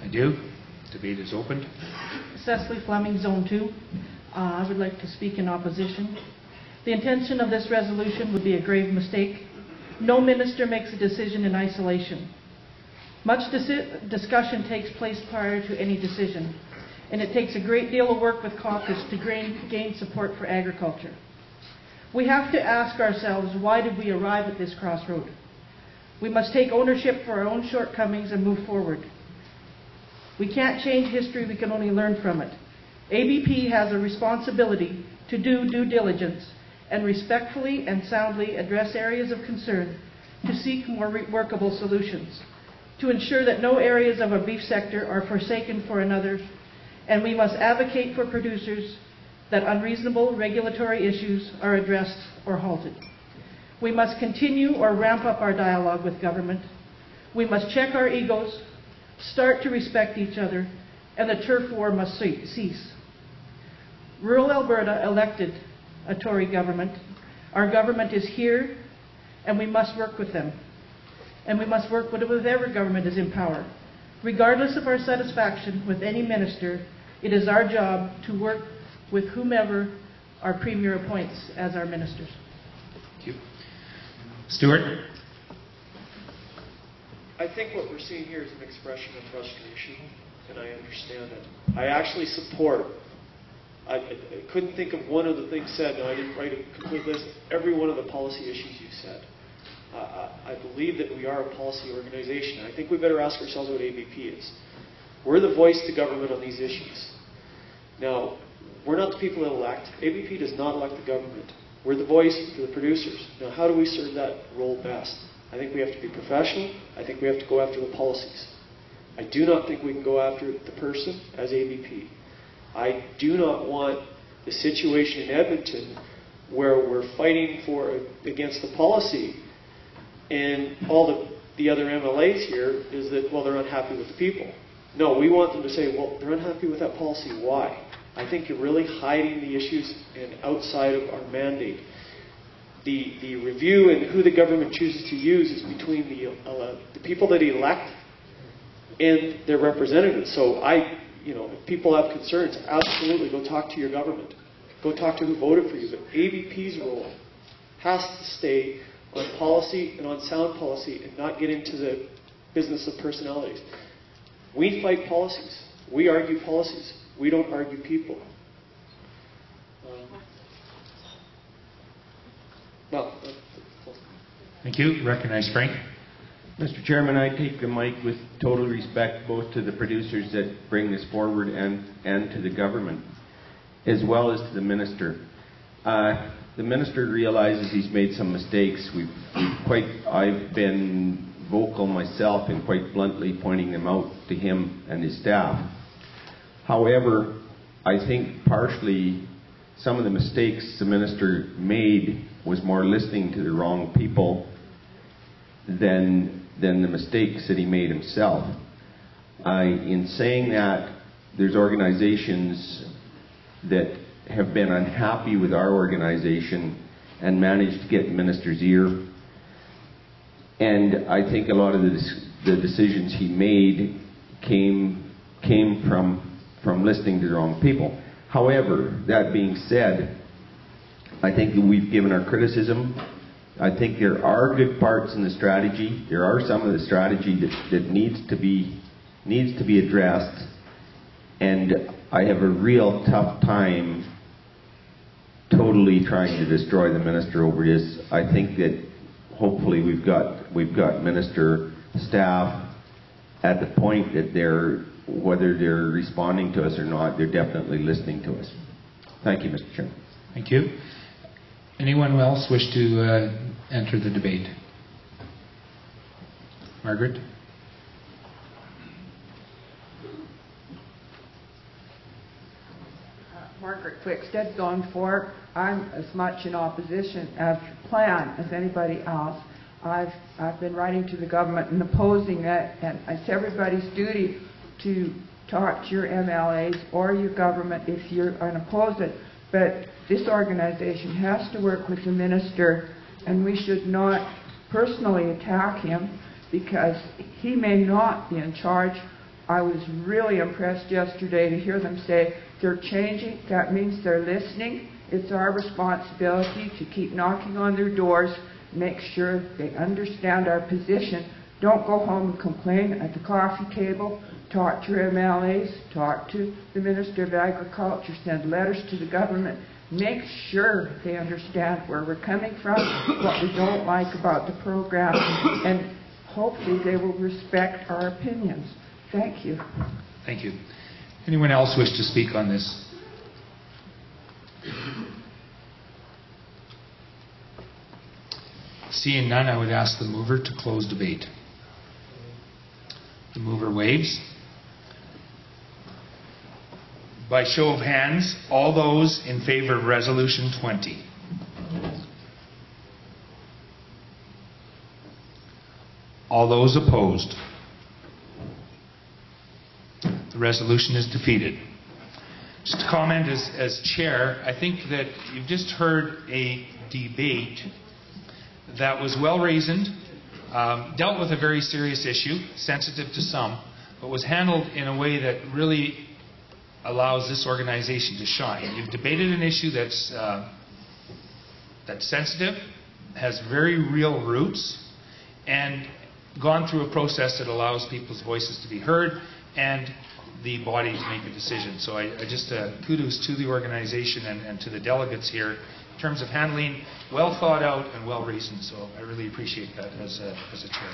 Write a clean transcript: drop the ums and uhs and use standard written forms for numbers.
I do. Debate is opened. Cecily Fleming, Zone 2. I would like to speak in opposition. The intention of this resolution would be a grave mistake. No minister makes a decision in isolation. Much discussion takes place prior to any decision, and it takes a great deal of work with caucus to gain support for agriculture. We have to ask ourselves, why did we arrive at this crossroad? We must take ownership for our own shortcomings and move forward. We can't change history, we can only learn from it. ABP has a responsibility to do due diligence and respectfully and soundly address areas of concern to seek more workable solutions, to ensure that no areas of our beef sector are forsaken for another, and we must advocate for producers that unreasonable regulatory issues are addressed or halted. We must continue or ramp up our dialogue with government. We must check our egos, start to respect each other, and the turf war must cease. Rural Alberta elected a Tory government. Our government is here, and we must work with them. And we must work with whatever government is in power. Regardless of our satisfaction with any minister, it is our job to work with whomever our Premier appoints as our ministers. Thank you. Stuart? I think what we're seeing here is an expression of frustration, and I understand it. I actually support. I couldn't think of one of the things said. No, I didn't write a complete list. Every one of the policy issues you said. I believe that we are a policy organization. I think we better ask ourselves what ABP is. We're the voice to government on these issues. Now, we're not the people that elect. ABP does not elect the government. We're the voice to the producers. Now, how do we serve that role best? I think we have to be professional. I think we have to go after the policies. I do not think we can go after the person as ABP. I do not want the situation in Edmonton where we're fighting against the policy and all the other MLAs here is that, well, they're unhappy with the people. No, we want them to say, well, they're unhappy with that policy. Why? I think you're really hiding the issues and outside of our mandate. The review and who the government chooses to use is between the people that elect and their representatives. So if people have concerns, absolutely go talk to your government. Go talk to who voted for you. But ABP's role has to stay on policy and on sound policy and not get into the business of personalities. We fight policies. We argue policies. We don't argue people. Thank you. Recognize Frank. Mr. Chairman, I take the mic with total respect both to the producers that bring this forward and to the government, as well as to the minister. The minister realizes he's made some mistakes. I've been vocal myself and quite bluntly pointing them out to him and his staff. However, I think partially some of the mistakes the minister made was more listening to the wrong people than the mistakes that he made himself. In saying that, there's organizations that have been unhappy with our organization and managed to get the minister's ear. And I think a lot of the decisions he made came from listening to the wrong people. However, that being said, I think that we've given our criticism. I think there are good parts in the strategy. There are some of the strategy that needs to be addressed. And I have a real tough time totally trying to destroy the minister over this. I think that hopefully we've got minister staff at the point that whether they're responding to us or not, they're definitely listening to us. Thank you, Mr. Chairman. Thank you. Anyone else wish to enter the debate? Margaret? Margaret Quickstead, Zone 4. I'm as much in opposition as plan as anybody else. I've been writing to the government and opposing it, and it's everybody's duty to talk to your MLAs or your government if you're going to oppose it. But this organization has to work with the minister, and we should not personally attack him because he may not be in charge I was really impressed yesterday to hear them say they're changing. That means they're listening. It's our responsibility to keep knocking on their doors, make sure they understand our position. Don't go home and complain at the coffee table. Talk to your MLAs, talk to the Minister of Agriculture, send letters to the government. Make sure they understand where we're coming from, what we don't like about the program, and hopefully they will respect our opinions. Thank you. Thank you. Anyone else wish to speak on this? Seeing none, I would ask the mover to close debate. The mover waves. By show of hands, all those in favor of Resolution 20. All those opposed. The resolution is defeated. Just to comment as chair, I think that you've just heard a debate that was well reasoned, dealt with a very serious issue, sensitive to some, but was handled in a way that really allows this organization to shine. You've debated an issue that's sensitive, has very real roots, and gone through a process that allows people's voices to be heard and the body to make a decision. So I just kudos to the organization and to the delegates here in terms of handling well thought out and well reasoned. So I really appreciate that as a chair.